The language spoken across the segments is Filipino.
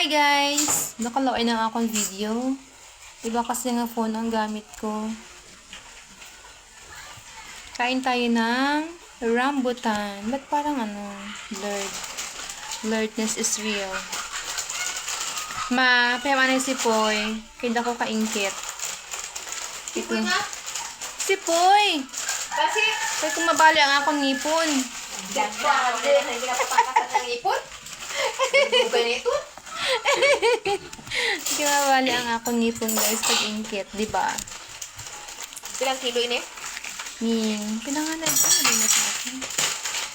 Hi guys! Nakalaway na akong video. Diba kasi nga phone ang gamit ko. Kain tayo ng rambutan. Ba't parang blurred? Blurredness is real. Payaman si Poy. Kaya ko kaingkit. Si Poy nga? Si Poy! Kasi? Kaya kumabali ang akong ngipon. Hindi ka papangkasan ng ipon? Bugay na ito? Kumabali ang akong ngipon guys pag ingkit. Diba? Ilang kilo ini? Pinangalan ko. Nalimat na ako.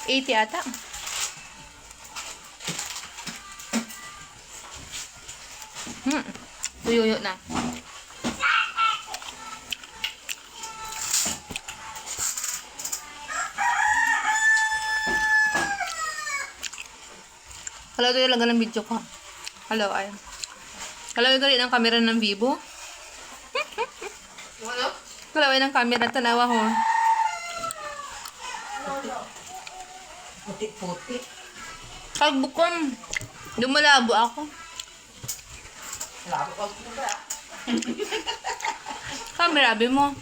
80 ata. Tuyuyo na. Hello, ito yung laga ng video ko. Hello, ay. Hello, ito rin ang camera ng Vivo. Ano? Hello, ay ng camera. Tanawa ho. Puti-puti. Kagbukon. Dumalabo ako. Labo ka po ba? Camera, abi mo.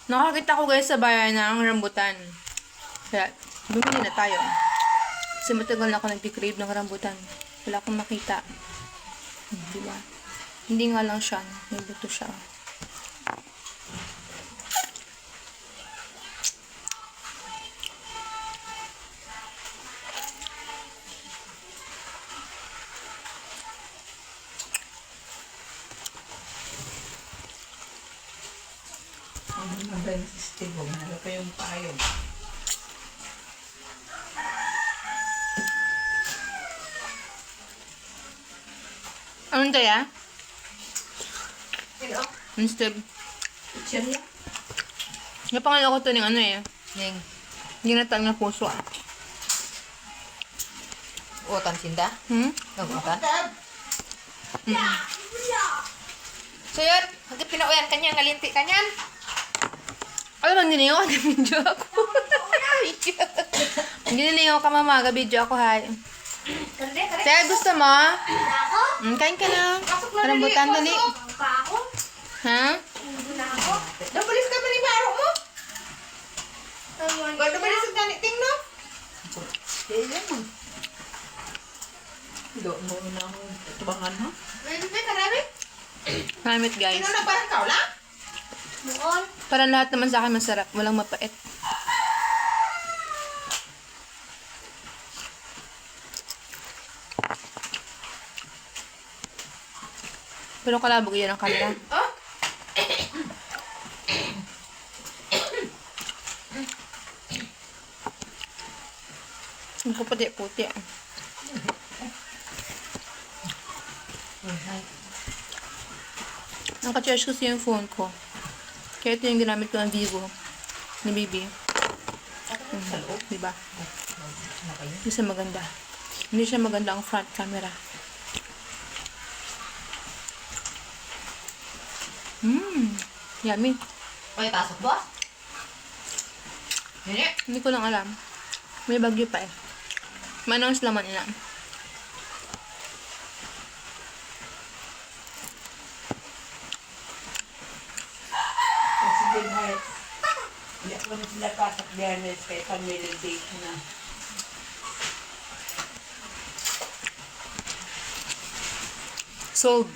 Nakakita ko guys sa bayan ng rambutan. Kaya, bumili na tayo. Kasi matagal na ako nag-crave ng rambutan. Wala akong makita. Diba? Hindi nga lang siya. May buto siya. Maganda si Steve. Mahalo pa yung payo. Anong tayo? Sino? Steve. Siya niya? Napangalan ko ito ng Yung ginatang na puso. utan sinda? Utan? So yun, hanggang pinauyan kanya, ngalinti kanyan. Alam mo, niningaw ka video ako. Niningaw ka mama, video ako hay. Kaya gusto mo? Kain ka na. Rambutan dali. Ha? Nabalis ka ba ni Baro mo? Nabalis ang ganiting no? Doon mo na ako tubangan mo. Pwede karami? Hamit guys. Sino na parang kaula? Buon. Para lahat naman sa akin masarap. Walang mapait. Pero kalabog yan ang camera. Oh? Ang puti-puti. Ang ka-charge kasi yung phone ko. Kaya ito yung ginamit ko ng Vivo. Ni Bibi. Diba? Hindi siya maganda. Hindi siya maganda ang front camera. Yummy. May pasok boss? Hindi. Hindi ko lang alam. May bagyo pa eh. Manong laman nila. Kasi din ay, hindi ako na sila pasok Biyernes kay family date na. Sold.